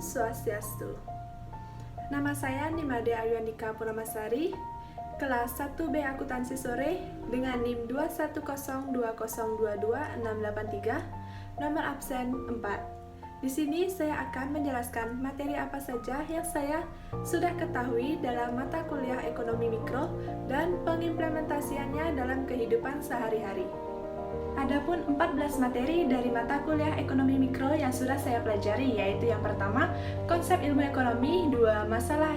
Swastiastu. Nama saya Nimade Ayuandika Purnamasari, kelas 1B Akuntansi Sore dengan NIM 21020226683, nomor absen 4. Di sini saya akan menjelaskan materi apa saja yang saya sudah ketahui dalam mata kuliah ekonomi mikro dan pengimplementasiannya dalam kehidupan sehari-hari. Adapun 14 materi dari mata kuliah ekonomi mikro yang sudah saya pelajari, yaitu yang pertama, konsep ilmu ekonomi, 2, masalah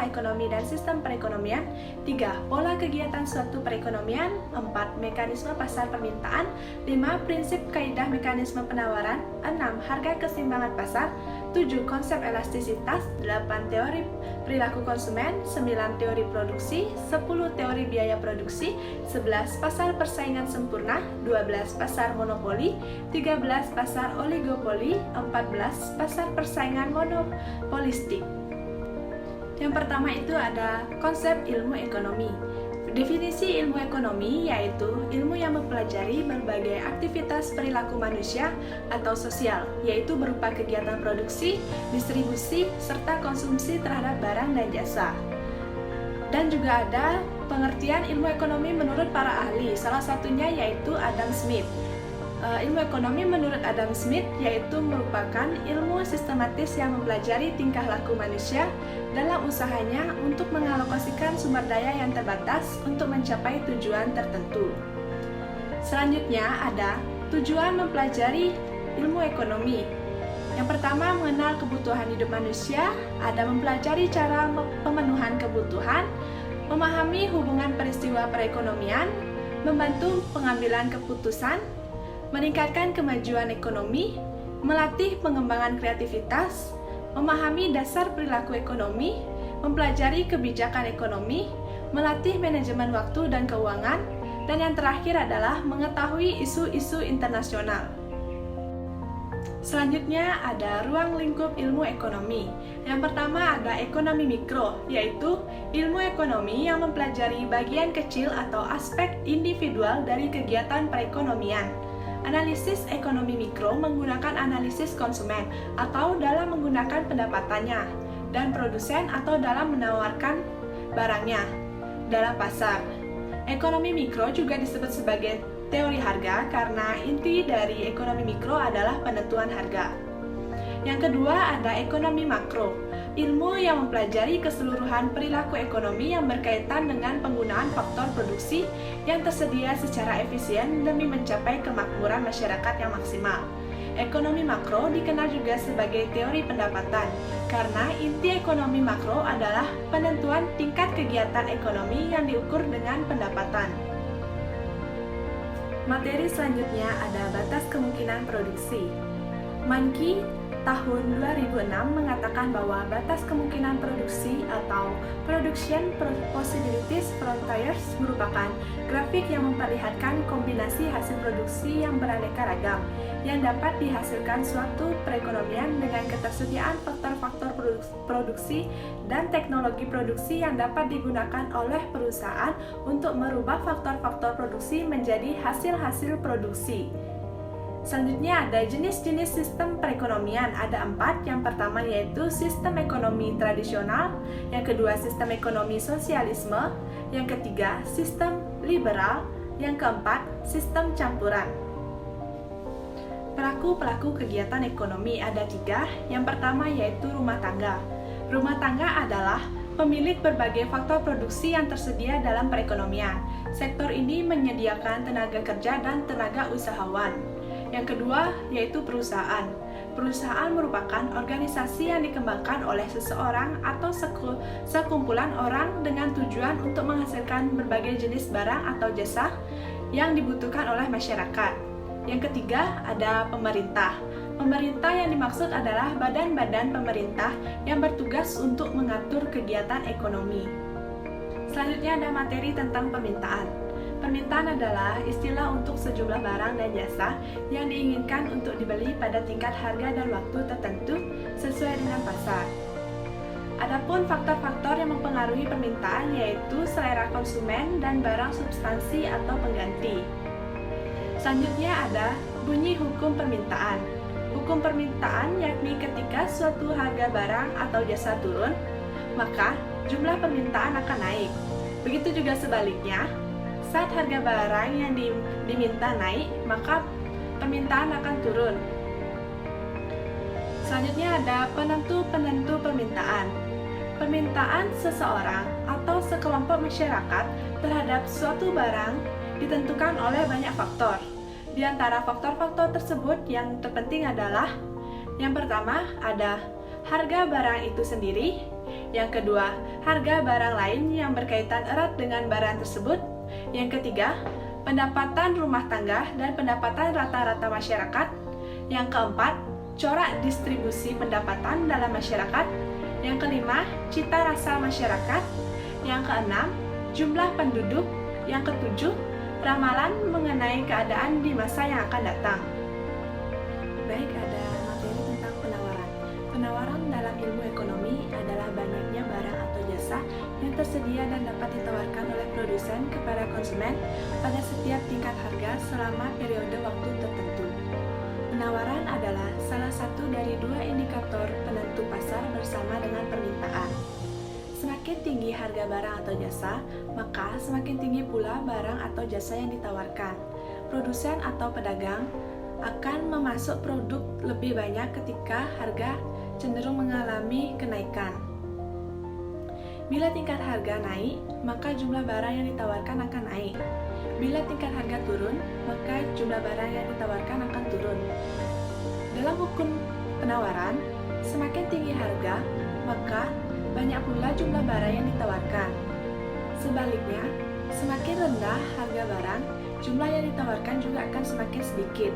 ekonomi dan sistem perekonomian, 3, pola kegiatan suatu perekonomian, 4, mekanisme pasar permintaan, 5, prinsip kaidah mekanisme penawaran, 6, harga keseimbangan pasar, 7, konsep elastisitas, 8, teori perilaku konsumen, 9, teori produksi, 10, teori biaya produksi, 11, pasar persaingan sempurna, 12, pasar monopoli, 13, pasar oligopoli, 14, pasar persaingan monopolistik. Yang pertama itu ada konsep ilmu ekonomi. Definisi ilmu ekonomi yaitu ilmu yang mempelajari berbagai aktivitas perilaku manusia atau sosial, yaitu berupa kegiatan produksi, distribusi, serta konsumsi terhadap barang dan jasa. Dan juga ada pengertian ilmu ekonomi menurut para ahli, salah satunya yaitu Adam Smith. Ilmu ekonomi menurut Adam Smith yaitu merupakan ilmu sistematis yang mempelajari tingkah laku manusia dalam usahanya untuk mengalokasikan sumber daya yang terbatas untuk mencapai tujuan tertentu. Selanjutnya ada tujuan mempelajari ilmu ekonomi. Yang pertama, mengenal kebutuhan hidup manusia, ada mempelajari cara pemenuhan kebutuhan, memahami hubungan peristiwa perekonomian, membantu pengambilan keputusan, meningkatkan kemajuan ekonomi, melatih pengembangan kreativitas, memahami dasar perilaku ekonomi, mempelajari kebijakan ekonomi, melatih manajemen waktu dan keuangan, dan yang terakhir adalah mengetahui isu-isu internasional. Selanjutnya ada ruang lingkup ilmu ekonomi. Yang pertama ada ekonomi mikro, yaitu ilmu ekonomi yang mempelajari bagian kecil atau aspek individual dari kegiatan perekonomian. Analisis ekonomi mikro menggunakan analisis konsumen atau dalam menggunakan pendapatannya, dan produsen atau dalam menawarkan barangnya dalam pasar. Ekonomi mikro juga disebut sebagai teori harga karena inti dari ekonomi mikro adalah penentuan harga. Yang kedua ada ekonomi makro, ilmu yang mempelajari keseluruhan perilaku ekonomi yang berkaitan dengan penggunaan faktor produksi yang tersedia secara efisien demi mencapai kemakmuran masyarakat yang maksimal. Ekonomi makro dikenal juga sebagai teori pendapatan, karena inti ekonomi makro adalah penentuan tingkat kegiatan ekonomi yang diukur dengan pendapatan. Materi selanjutnya ada batas kemungkinan produksi. Mankey tahun 2006 mengatakan bahwa batas kemungkinan produksi atau Production Possibilities Frontiers merupakan grafik yang memperlihatkan kombinasi hasil produksi yang beraneka ragam yang dapat dihasilkan suatu perekonomian dengan ketersediaan faktor-faktor produksi dan teknologi produksi yang dapat digunakan oleh perusahaan untuk merubah faktor-faktor produksi menjadi hasil-hasil produksi. Selanjutnya ada jenis-jenis sistem perekonomian, ada 4. Yang pertama yaitu sistem ekonomi tradisional, yang kedua sistem ekonomi sosialisme, yang ketiga sistem liberal, yang keempat sistem campuran. Pelaku-pelaku kegiatan ekonomi ada 3. Yang pertama yaitu rumah tangga. Rumah tangga adalah pemilik berbagai faktor produksi yang tersedia dalam perekonomian. Sektor ini menyediakan tenaga kerja dan tenaga usahawan. Yang kedua yaitu perusahaan. Perusahaan merupakan organisasi yang dikembangkan oleh seseorang atau sekumpulan orang dengan tujuan untuk menghasilkan berbagai jenis barang atau jasa yang dibutuhkan oleh masyarakat. Yang ketiga ada pemerintah. Pemerintah yang dimaksud adalah badan-badan pemerintah yang bertugas untuk mengatur kegiatan ekonomi. Selanjutnya ada materi tentang permintaan. Permintaan adalah istilah untuk sejumlah barang dan jasa yang diinginkan untuk dibeli pada tingkat harga dan waktu tertentu sesuai dengan pasar. Adapun faktor-faktor yang mempengaruhi permintaan yaitu selera konsumen dan barang substansi atau pengganti. Selanjutnya ada bunyi hukum permintaan. hukum permintaan, yakni ketika suatu harga barang atau jasa turun, maka jumlah permintaan akan naik. Begitu juga sebaliknya, saat harga barang yang diminta naik, maka permintaan akan turun. Selanjutnya ada penentu-penentu permintaan. Permintaan seseorang atau sekelompok masyarakat terhadap suatu barang ditentukan oleh banyak faktor. Di antara faktor-faktor tersebut yang terpenting adalah yang pertama ada harga barang itu sendiri, yang kedua harga barang lain yang berkaitan erat dengan barang tersebut, yang ketiga pendapatan rumah tangga dan pendapatan rata-rata masyarakat, yang keempat corak distribusi pendapatan dalam masyarakat, yang kelima cita rasa masyarakat, yang keenam jumlah penduduk, yang ketujuh ramalan mengenai keadaan di masa yang akan datang. Baik, ada materi tentang penawaran. Penawaran dalam ilmu ekonomi adalah banyaknya barang atau jasa yang tersedia dan dapat ditawarkan oleh produsen kepada konsumen pada setiap tingkat harga selama periode waktu tertentu. Penawaran adalah salah satu dari dua indikator penentu pasar bersama dengan permintaan. Semakin tinggi harga barang atau jasa, maka semakin tinggi pula barang atau jasa yang ditawarkan. Produsen atau pedagang akan memasuk produk lebih banyak ketika harga cenderung mengalami kenaikan. Bila tingkat harga naik, maka jumlah barang yang ditawarkan akan naik. Bila tingkat harga turun, maka jumlah barang yang ditawarkan akan turun. Dalam hukum penawaran, semakin tinggi harga, maka banyak pula jumlah barang yang ditawarkan. Sebaliknya, semakin rendah harga barang, jumlah yang ditawarkan juga akan semakin sedikit.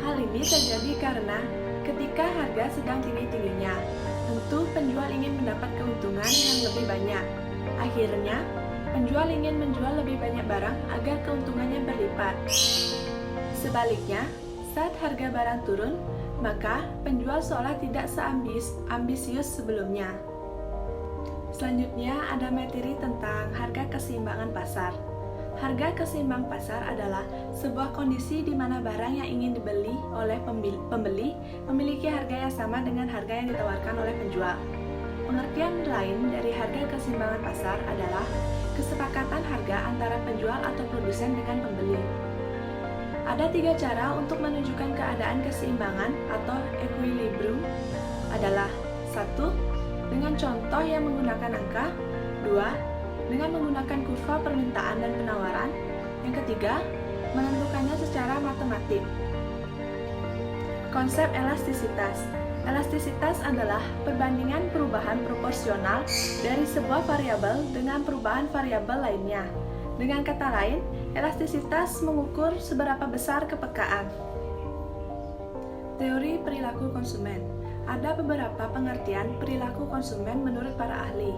Hal ini terjadi karena ketika harga sedang tinggi-tingginya, tentu penjual ingin mendapat keuntungan yang lebih banyak. Akhirnya, penjual ingin menjual lebih banyak barang agar keuntungannya berlipat. Sebaliknya, saat harga barang turun, maka penjual seolah tidak seambisius sebelumnya. Selanjutnya ada materi tentang harga keseimbangan pasar. Harga keseimbang pasar adalah sebuah kondisi di mana barang yang ingin dibeli oleh pembeli memiliki harga yang sama dengan harga yang ditawarkan oleh penjual. Pengertian lain dari harga keseimbangan pasar adalah kesepakatan harga antara penjual atau produsen dengan pembeli. Ada 3 cara untuk menunjukkan keadaan keseimbangan atau equilibrium adalah 1. Dengan contoh yang menggunakan angka, 2. Dengan menggunakan kurva permintaan dan penawaran, yang ketiga, menentukannya secara matematik. Konsep elastisitas. Elastisitas adalah perbandingan perubahan proporsional dari sebuah variabel dengan perubahan variabel lainnya. Dengan kata lain, elastisitas mengukur seberapa besar kepekaan. Teori perilaku konsumen. Ada beberapa pengertian perilaku konsumen menurut para ahli.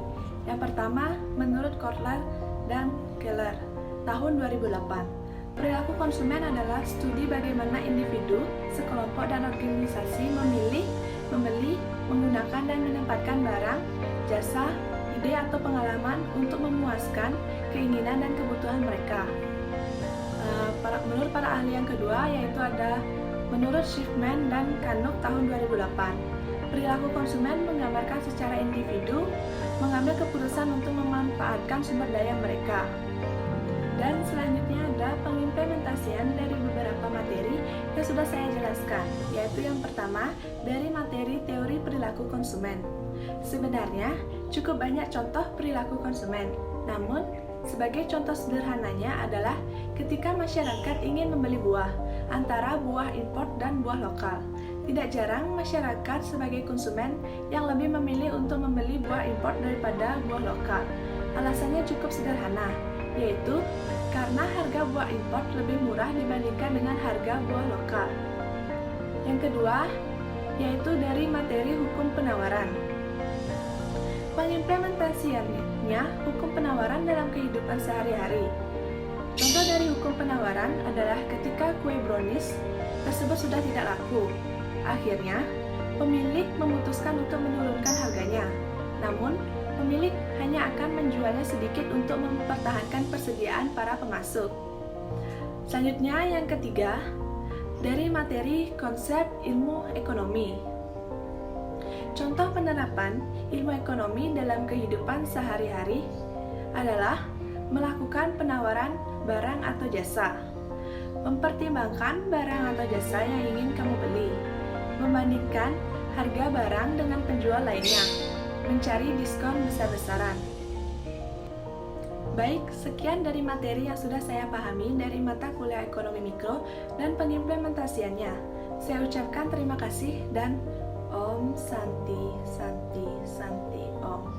Yang pertama, menurut Kotler dan Keller, tahun 2008. Perilaku konsumen adalah studi bagaimana individu, sekelompok, dan organisasi memilih, membeli, menggunakan, dan menempatkan barang, jasa, ide atau pengalaman untuk memuaskan keinginan dan kebutuhan mereka. Menurut para ahli yang kedua, yaitu ada menurut Schiffman dan Canuck tahun 2008. Perilaku konsumen menggambarkan secara individu mengambil keputusan untuk memanfaatkan sumber daya mereka. Dan selanjutnya ada pengimplementasian dari beberapa materi yang sudah saya jelaskan, yaitu yang pertama dari materi teori perilaku konsumen. Sebenarnya cukup banyak contoh perilaku konsumen, namun sebagai contoh sederhananya adalah ketika masyarakat ingin membeli buah, antara buah impor dan buah lokal. Tidak jarang masyarakat sebagai konsumen yang lebih memilih untuk membeli buah impor daripada buah lokal. Alasannya cukup sederhana, yaitu karena harga buah impor lebih murah dibandingkan dengan harga buah lokal. Yang kedua, yaitu dari materi hukum penawaran. Pengimplementasiannya hukum penawaran dalam kehidupan sehari-hari. Contoh dari hukum penawaran adalah ketika kue brownies tersebut sudah tidak laku. Akhirnya, pemilik memutuskan untuk menurunkan harganya. Namun, pemilik hanya akan menjualnya sedikit untuk mempertahankan persediaan para pemasok. Selanjutnya, yang ketiga, dari materi konsep ilmu ekonomi. Contoh penerapan ilmu ekonomi dalam kehidupan sehari-hari adalah melakukan penawaran barang atau jasa, mempertimbangkan barang atau jasa yang ingin kamu beli, membandingkan harga barang dengan penjual lainnya, mencari diskon besar-besaran. Baik, sekian dari materi yang sudah saya pahami dari mata kuliah ekonomi mikro dan pengimplementasiannya. Saya ucapkan terima kasih dan Om Santi Santi Santi Om.